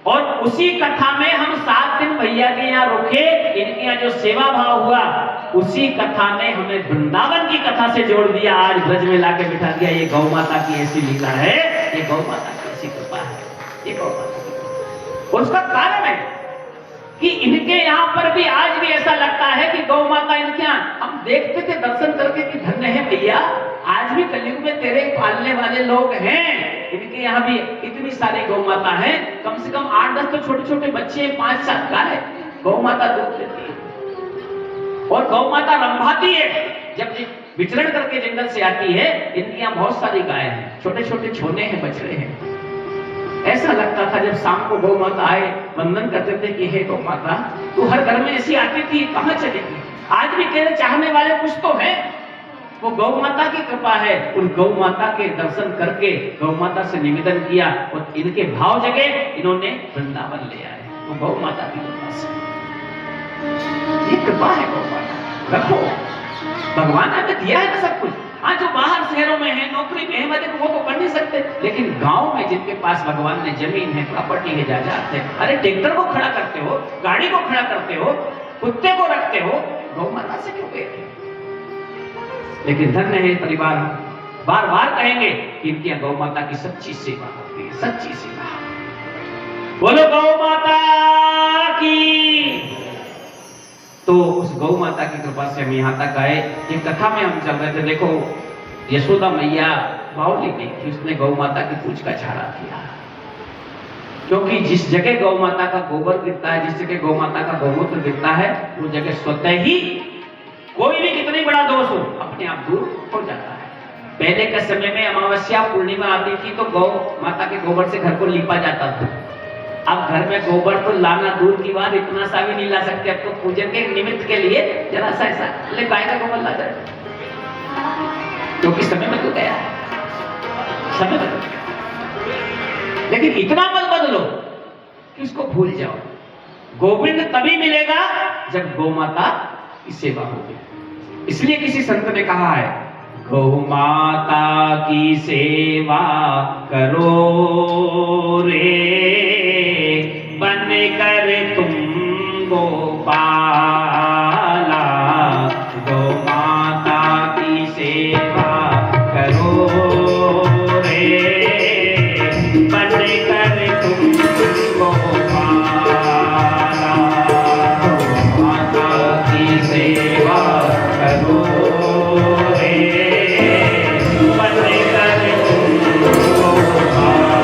और उसी कथा में हम 7 दिन भैया के यहाँ रुके, इनके यहाँ जो सेवा भाव हुआ उसी कथा ने हमें वृंदावन की कथा से जोड़ दिया, आज ब्रज में लाके बिठा दिया। ये गौ माता की ऐसी लीला है, ये गौ माता की ऐसी कृपा है, ये गौ माता की कृपा। उसका कारण है कि इनके यहाँ पर भी आज भी ऐसा लगता है कि गौ माता इनके यहाँ, हम देखते थे दर्शन करके कि धन्य है भैया, आज भी कलयुग में तेरे पालने वाले लोग हैं। इनके यहाँ भी इतनी सारी गौ माता है, कम से कम 8-10 तो छोटे छोटे बच्चे, 5-7 गाय गौ माता दूध देती है और गौ माता रंभाती है। जब विचरण करके जंगल से आती है, इनके यहाँ बहुत सारी गाय हैं, छोटे छोटे छोने हैं, बछड़े हैं। ऐसा लगता था जब शाम को गौ माता आए, वंदन करते थे कि हे गौ माता, तू हर घर में ऐसी आती थी, कहां चली गई? आज भी तेरे चाहने वाले कुछ तो है, वो गौ माता की कृपा है। उन गौ माता के दर्शन करके गौ माता से निवेदन किया और इनके भाव जगे, इन्होंने वृंदावन ले आए। वो गौ माता की कृपा से, ये कृपा है गौ माता। रखो, भगवान ने दिया है ना सब कुछ। हाँ, जो बाहर शहरों में है, नौकरी में है, वो तो कर नहीं सकते, लेकिन गांव में जिनके पास भगवान ने जमीन है, प्रॉपर्टी है, जायदाद है, अरे ट्रैक्टर को खड़ा करते हो, गाड़ी को खड़ा करते हो, कुत्ते को रखते हो, गौ माता से क्यों गए? लेकिन धन्य है परिवार, बार बार कहेंगे कि इनकी गौ माता की सच्ची सेवा होती है, सच्ची सेवा। बोलो गौ माता की। तो उस गौ माता की कृपा से हम यहाँ तक आए। एक कथा में हम चल रहे थे, देखो यशोदा मैया बावली नहीं थी, उसने गौ माता की पूछ का झाड़ा किया, क्योंकि जिस जगह गौ माता का गोबर गिरता है, जिस जगह गौ माता का गौमूत्र गिरता है, वो जगह स्वतः ही कोई भी कितनी बड़ा दोष हो अपने आप दूर हो जाता है। पहले के समय में अमावस्या पूर्णिमा आती थी तो गौ माता के गोबर से घर को लीपा जाता था। अब घर में गोबर तो लाना दूर की बात, इतना सा भी नहीं ला सकते। अब तो पूजन के निमित्त के लिए जरा सा ऐसा ले गाय का गोबर ला जाए, क्योंकि समय बदल गया, समय बदल गया। लेकिन इतना मत बदलो कि उसको भूल जाओ। गोविंद तभी मिलेगा जब गौ माता की सेवा होगी। इसलिए किसी संत ने कहा है, गौ माता की सेवा करो रे, बन कर तुम गोपाला। गौ माता की सेवा करो रे, बन कर तुम गोपाला। गौ माता की सेवा करो रे, बन कर तुम गोपाला।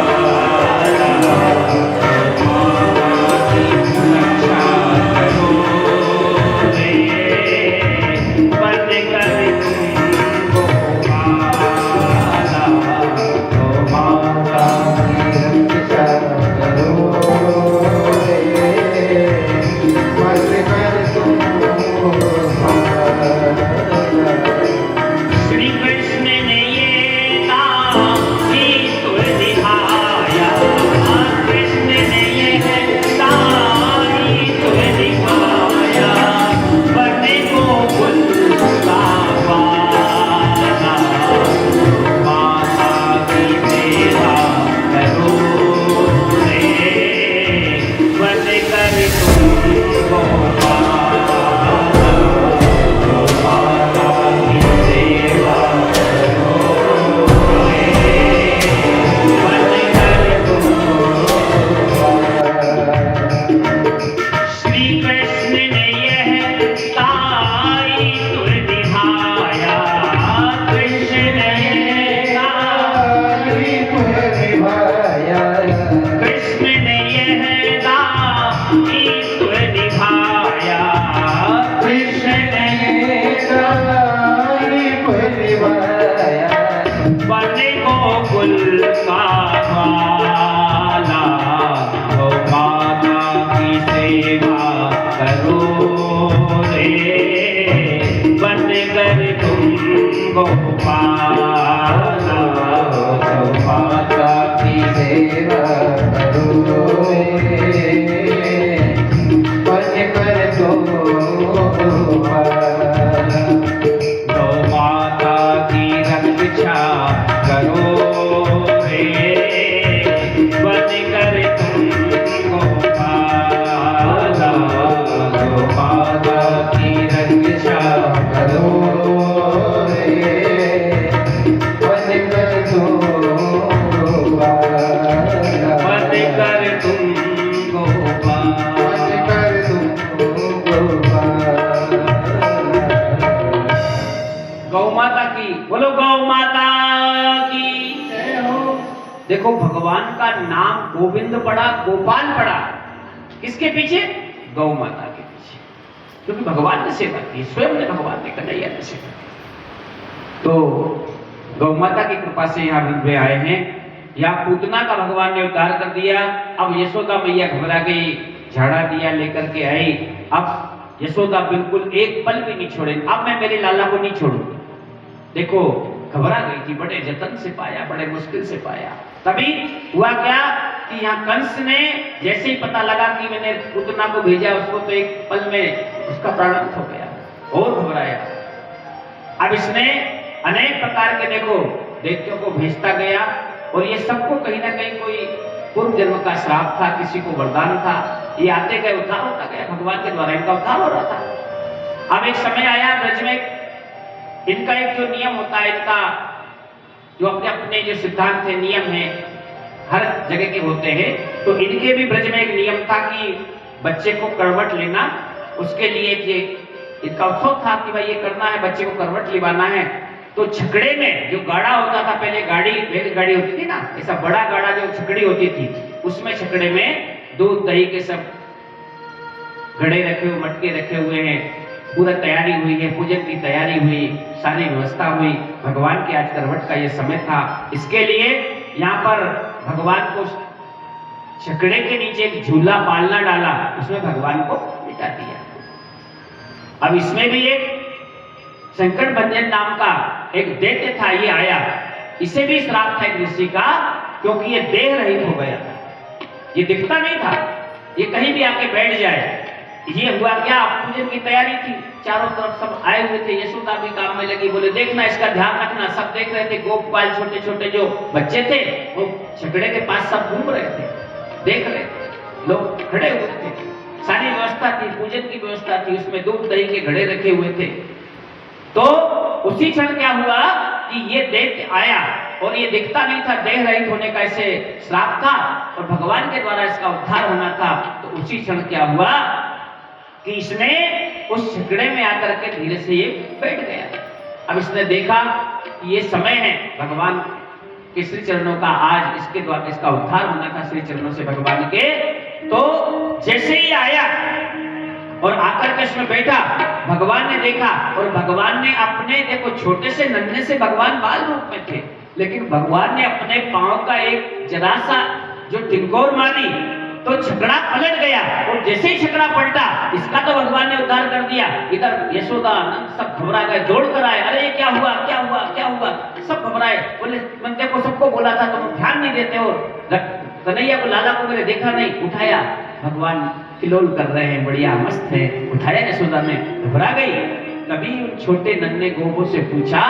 देखो भगवान का नाम गोविंद पड़ा, गोपाल पड़ा, किसके पीछे? गौ माता के पीछे, क्योंकि भगवान ने सेवा की, स्वयं ने भगवान ने कन्हैया ने सेवा की। तो गौ माता की कृपा से यहाँ वृंद में आए हैं। यहाँ पूतना का भगवान ने उद्धार कर दिया। अब यशोदा मैया घबरा गई, झाड़ा दिया लेकर के आई। अब यशोदा बिल्कुल एक पल भी नहीं छोड़े, अब मैं मेरे लाला को नहीं छोड़ूंगी। देखो घबरा गई थी, बड़े जतन से पाया, बड़े मुश्किल से पाया। तभी हुआ क्या कि यहाँ कंस ने जैसे ही पता लगा कि मैंने पूतना को भेजा, उसको तो एक पल में उसका प्राण हो गया और घबराया। अब इसने अनेक प्रकार के देखो दैत्यों को भेजता गया, और ये सबको कहीं ना कहीं कोई पूर्व जन्म का श्राप था, किसी को वरदान था। ये आते गए उद्धार होता गया, भगवान के द्वारा इनका उद्धार हो रहा था। अब एक समय आया ब्रज में, इनका एक जो नियम होता है, इनका जो अपने अपने जो सिद्धांत है, नियम है, हर जगह के होते हैं। तो इनके भी ब्रज में एक नियम था कि बच्चे को करवट लेना, उसके लिए इनका उत्सव था कि भाई ये करना है, बच्चे को करवट लिवाना है। तो छकड़े में जो गाड़ा होता था, पहले बैलगाड़ी होती थी ना, ऐसा बड़ा गाड़ा जो छकड़ी होती थी, उसमें छकड़े में दूध दही के सब घड़े रखे हुए, मटके रखे हुए हैं, पूरा तैयारी हुई है, पूजन की तैयारी हुई, सारी व्यवस्था हुई। भगवान के आज करवट का ये समय था, इसके लिए यहाँ पर भगवान को छकड़े के नीचे एक झूला पालना डाला, उसमें भगवान को बिठा दिया। अब इसमें भी एक संकट भंजन नाम का एक दैत्य था, ये आया, इसे भी श्राप था एक ऋषि का, क्योंकि ये देह रहित हो गया था, ये दिखता नहीं था, ये कहीं भी आके बैठ जाए। ये हुआ क्या, पूजन की तैयारी थी, चारों तरफ सब आए हुए थे, यशोदा भी काम में लगी, बोले देखना इसका ध्यान रखना। सब देख रहे थे, गोपाल छोटे छोटे जो बच्चे थे वो छकड़े के पास सब घूम रहे थे, देख रहे थे, लोग खड़े हुए थे, सारी व्यवस्था थी, पूजन की व्यवस्था थी, उसमें दूध दही के घड़े रखे हुए थे। तो उसी क्षण क्या हुआ कि ये दैत्य आया, और ये दिखता नहीं था, देह रहित होने का इसे श्राप था, और भगवान के द्वारा इसका उद्धार होना था। तो उसी क्षण क्या हुआ कि इसने उस छकड़े में आकर के धीरे से ये बैठ गया। अब इसने देखा कि ये समय है भगवान के श्री चरणों का, आज इसके द्वारा इसका उद्धार होना था श्री चरणों से भगवान के। तो जैसे ही आया और आकर के उसमें बैठा, भगवान ने देखा, और भगवान ने अपने, देखो छोटे से नन्हे से भगवान बाल रूप में थे, लेकिन भगवान ने अपने पांव का एक जरा सा जो टिंकोर मारी, तो छकड़ा पलट गया, और जैसे ही छकड़ा पलटा, इसका तो भगवान ने उद्धार कर दिया। इधर यशोदा नंद सब घबरा गए, दौड़ कर आए, अरे ये क्या हुआ, क्या हुआ, क्या हुआ, सब घबराए। बोले बंदे को सबको बोला था, तुम ध्यान नहीं देते हो, कन्हैया को, लाला को मैंने देखा नहीं, उठाया, भगवान किलोल कर रहे हैं, बढ़िया मस्त है, उठाया यशोदा ने, घबरा गई। तभी उन छोटे नन्हे गोपों से पूछा,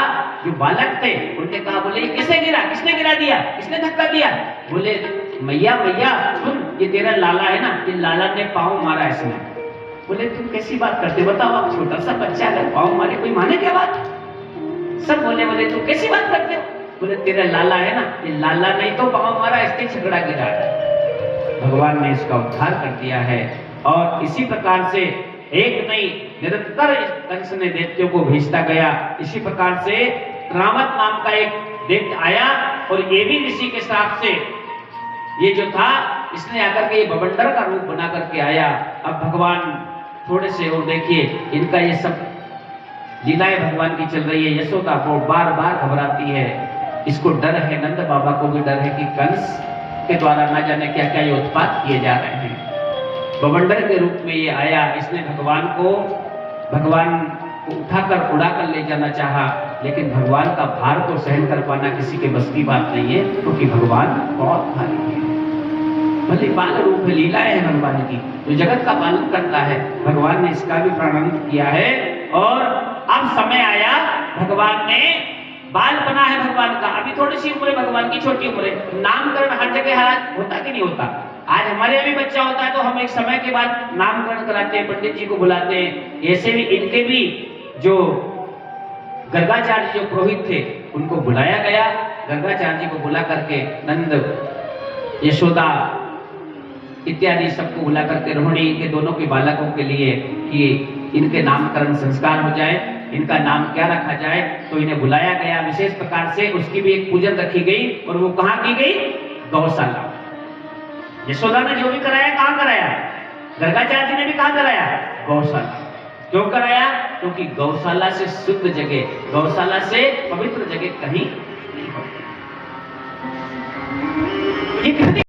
जो बालक थे, उनने कहा, बोले ये किसने गिरा, किसने गिरा दिया, किसने धक्का दिया? बोले मैया मैया सुन, ये तेरा लाला है ना, ये लाला ने पाँव मारा इसमें। बोले तुम कैसी बात करते, बताओ, आप छोटा सा बच्चा अगर पाँव मारे कोई माने क्या बात? सब बोले तुम कैसी बात करते हो? बोले तेरा लाला है ना, ये लाला नहीं तो पाँव मारा, इसके झगड़ा गिरा है। भगवान ने इसका उद्धार कर दिया है। और इसी प्रकार से एक नहीं, निरंतर कंस ने दैत्यों को भेजता गया। इसी प्रकार से रावत नाम का एक दैत्य आया, और ये भी ऋषि के श्राप से ये जो था, इसने आकर के ये बवंडर का रूप बना करके आया। अब भगवान थोड़े से, और देखिए इनका ये सब लीलाएं भगवान की चल रही है। यशोदा को बार बार घबराती है, इसको डर है, नंद बाबा को भी डर है कि कंस के द्वारा ना जाने क्या क्या ये उत्पात किए जा रहे हैं। बवंडर के रूप में ये आया, इसने भगवान को उठाकर उड़ाकर ले जाना चाहा, लेकिन भगवान का भार को सहन कर पाना किसी के बस की बात नहीं है, क्योंकि भगवान बहुत भारी है। भले बाल रूप है, लीलाएं है भगवान की, जो जगत का पालन करता है, भगवान ने इसका भी प्रारंभ किया है। और अब समय आया, भगवान ने बाल बना है भगवान का, अभी थोड़ी सी उम्र है भगवान की, छोटी उम्र है। नामकरण हर जगह होता कि नहीं होता? आज हमारे यहाँ भी बच्चा होता है तो हम एक समय के बाद नामकरण कराते हैं, पंडित जी को बुलाते हैं। ऐसे भी इनके भी जो गर्गाचार्य जो पुरोहित थे, उनको बुलाया गया। गर्गाचार्य जी को बुला करके नंद, यशोदा इत्यादि सबको बुला करके रोहिणी के दोनों के बालकों के लिए कि इनके नामकरण संस्कार हो जाए, इनका नाम क्या रखा जाए, तो इन्हें बुलाया गया विशेष प्रकार से। उसकी भी एक पूजन रखी गई, और वो कहाँ की गई? गौशाला। यशोदा ने जो भी कराया कहाँ कराया? गर्गाचार्य जी ने भी कहाँ कराया? गौशाला। क्यों कराया? क्योंकि गौशाला से शुद्ध जगह, गौशाला से पवित्र जगह कहीं नहीं होती।